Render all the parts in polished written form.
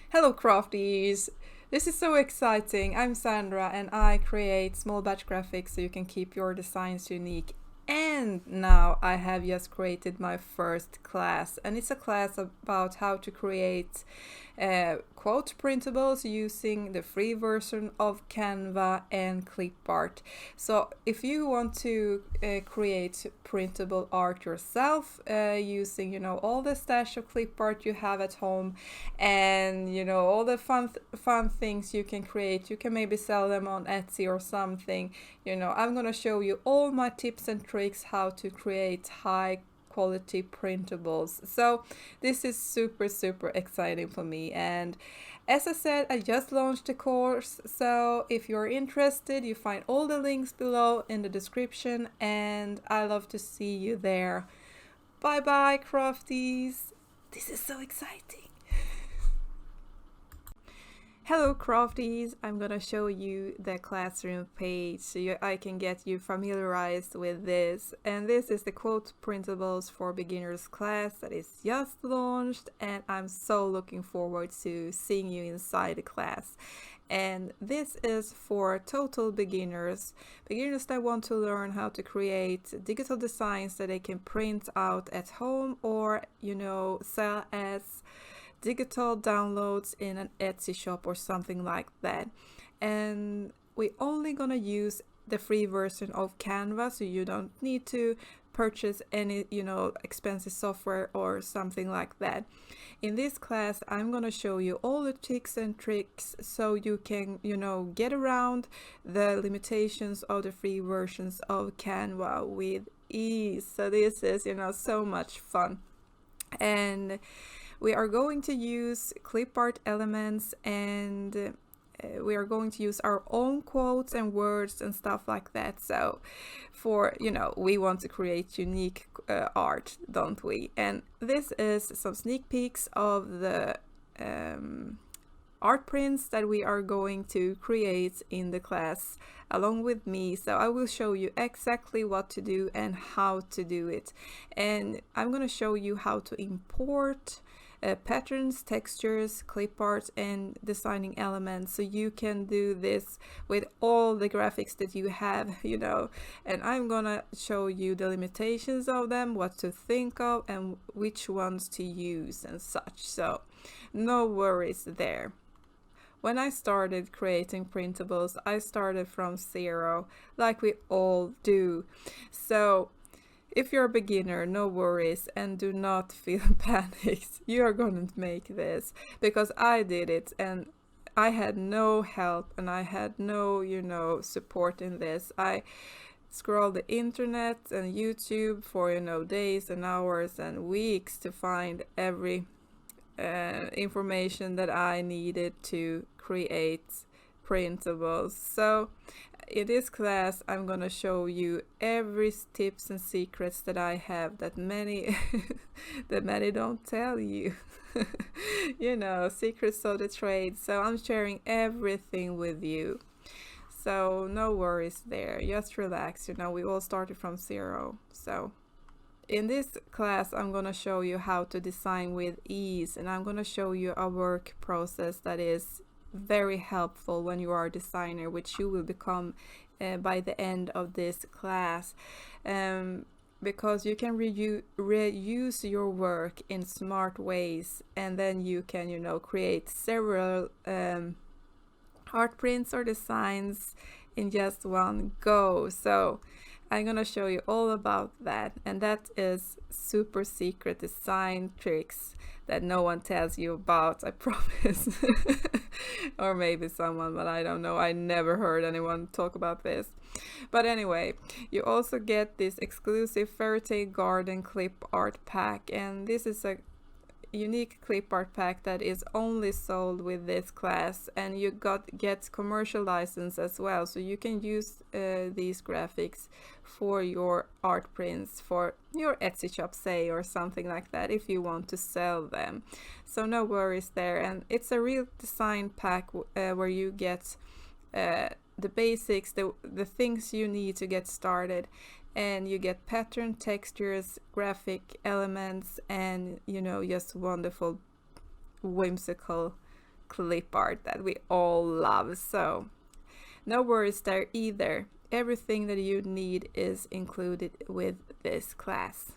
Hello crafties! This is so exciting. I'm Sandra and I create small batch graphics so you can keep your designs unique. And now I have just created my first class, and it's a class about how to create quote printables using the free version of Canva and clipart. So if you want to create printable art yourself using all the stash of clipart you have at home, and all the fun things you can create, you can maybe sell them on Etsy or something. I'm gonna show you all my tips and tricks how to create high quality printables. So this is super exciting for me, and as I said, I just launched the course, so if you're interested, you find all the links below in the description, and I love to see you there. Bye bye crafties, this is so exciting. Hello crafties, I'm gonna show you the classroom page so I can get you familiarized with this. And this is the quote printables for beginners class that is just launched, and I'm so looking forward to seeing you inside the class. And this is for total beginners that want to learn how to create digital designs that they can print out at home or sell as digital downloads in an Etsy shop or something like that. And we're only gonna use the free version of Canva, so you don't need to purchase any expensive software or something like that. In this class I'm gonna show you all the tips and tricks so you can get around the limitations of the free versions of Canva with ease. So this is so much fun, and we are going to use clipart elements, and we are going to use our own quotes and words and stuff like that. So for we want to create unique art, don't we? And this is some sneak peeks of the art prints that we are going to create in the class along with me. So I will show you exactly what to do and how to do it, and I'm going to show you how to import patterns, textures, clip art, and designing elements, so you can do this with all the graphics that you have, and I'm gonna show you the limitations of them, what to think of, and which ones to use and such. So no worries there. When I started creating printables, I started from zero, like we all do. So if you're a beginner, no worries, and do not feel panicked. You are going to make this, because I did it and I had no help and I had no, support in this. I scrolled the internet and YouTube for, days and hours and weeks to find every information that I needed to create printables. So in this class I'm gonna show you every tips and secrets that I have that many that many don't tell you. Secrets of the trade. So I'm sharing everything with you, so no worries there, just relax. We all started from zero. So in this class I'm gonna show you how to design with ease, and I'm gonna show you a work process that is very helpful when you are a designer, which you will become by the end of this class, because you can reuse your work in smart ways, and then you can create several art prints or designs in just one go. So I'm gonna show you all about that, and that is super secret design tricks that no one tells you about, I promise. Or maybe someone, but I don't know. I never heard anyone talk about this. But anyway, you also get this exclusive Fairy Tale Garden clip art pack, and this is a unique clip art pack that is only sold with this class, and you get commercial license as well, so you can use these graphics for your art prints for your Etsy shop, say, or something like that, if you want to sell them. So no worries there, and it's a real design pack where you get the basics, the things you need to get started, and you get pattern, textures, graphic elements, and just wonderful whimsical clip art that we all love. So no worries there either. Everything that you need is included with this class.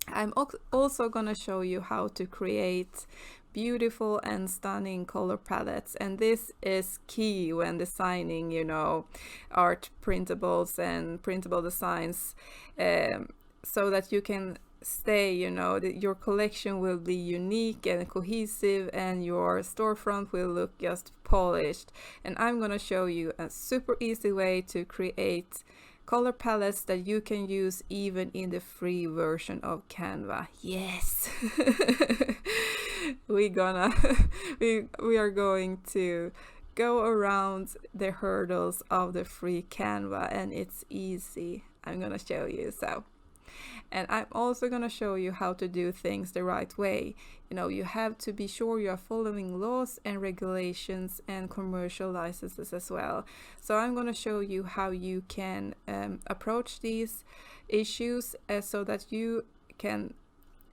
I'm also gonna show you how to create beautiful and stunning color palettes, and this is key when designing, you know, art printables and printable designs, so that you can stay, you know, that your collection will be unique and cohesive and your storefront will look just polished. And I'm gonna show you a super easy way to create color palettes that you can use even in the free version of Canva. Yes. we are going to go around the hurdles of the free Canva, and it's easy. I'm gonna show you. So, and I'm also going to show you how to do things the right way. You know, you have to be sure you are following laws and regulations and commercial licenses as well. So I'm going to show you how you can approach these issues so that you can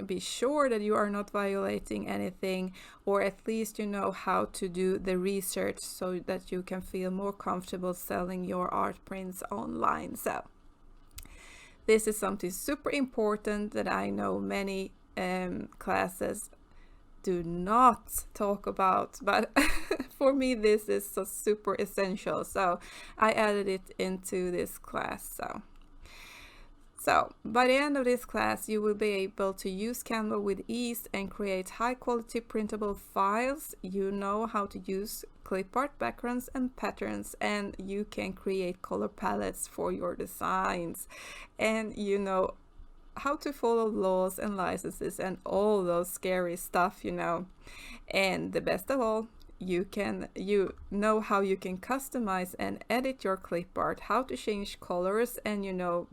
be sure that you are not violating anything, or at least you know how to do the research so that you can feel more comfortable selling your art prints online. So this is something super important that I know many classes do not talk about, but for me this is so super essential, so I added it into this class. So by the end of this class you will be able to use Canva with ease and create high quality printable files. You know how to use clip art backgrounds and patterns, and you can create color palettes for your designs, and you know how to follow laws and licenses and all those scary stuff, you know. And the best of all, you know how you can customize and edit your clip art, how to change colors and, you know,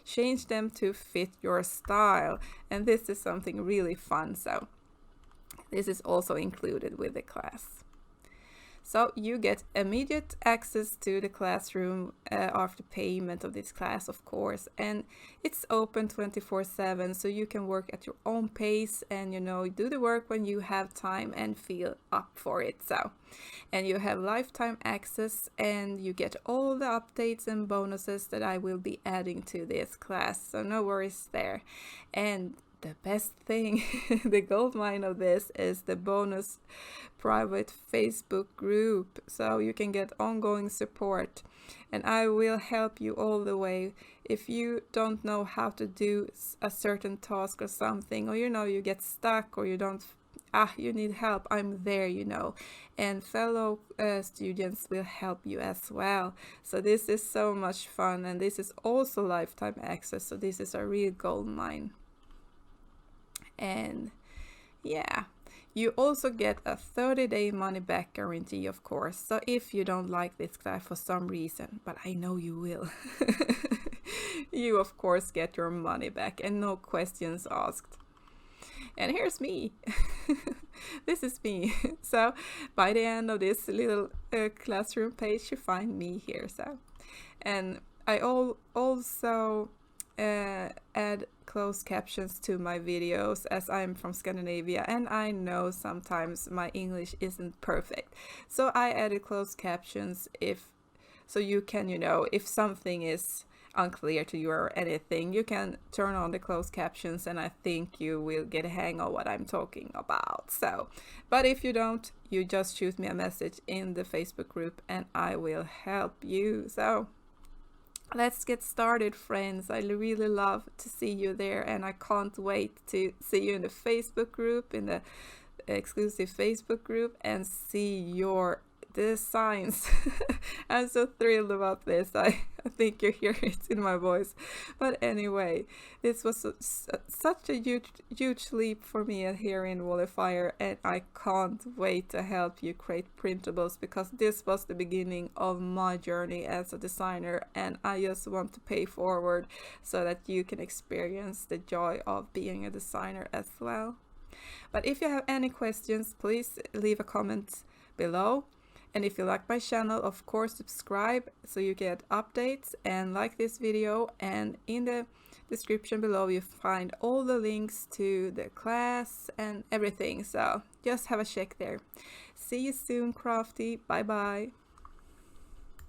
change them to fit your style. And this is something really fun, so this is also included with the class. So you get immediate access to the classroom after payment of this class, of course, and it's open 24/7, so you can work at your own pace and, you know, do the work when you have time and feel up for it. So, and you have lifetime access, and you get all the updates and bonuses that I will be adding to this class, so no worries there. And the best thing, the gold mine of this, is the bonus private Facebook group, so you can get ongoing support, and I will help you all the way. If you don't know how to do a certain task or something, or, you know, you get stuck, or you need help, I'm there, you know, and fellow students will help you as well. So this is so much fun, and this is also lifetime access, so this is a real gold mine. And yeah, you also get a 30-day money-back guarantee, of course. So if you don't like this class for some reason, but I know you will, you of course get your money back and no questions asked. And here's me. This is me. So by the end of this little classroom page, you find me here. So, and I also add closed captions to my videos, as I'm from Scandinavia and I know sometimes my English isn't perfect, so I added closed captions so you can, you know, if something is unclear to you or anything, you can turn on the closed captions and I think you will get a hang of what I'm talking about. So, but if you don't, you just shoot me a message in the Facebook group and I will help you. So let's get started, friends. I really love to see you there, and I can't wait to see you in the Facebook group, in the exclusive Facebook group, and see your designs. I'm so thrilled about this. I think you hear it in my voice. But anyway, this was such a huge leap for me here in Wallifyer, and I can't wait to help you create printables, because this was the beginning of my journey as a designer, and I just want to pay forward so that you can experience the joy of being a designer as well. But if you have any questions, please leave a comment below. And if you like my channel, of course subscribe so you get updates, and like this video, and in the description below you find all the links to the class and everything, so just have a check there. See you soon, crafty. Bye bye.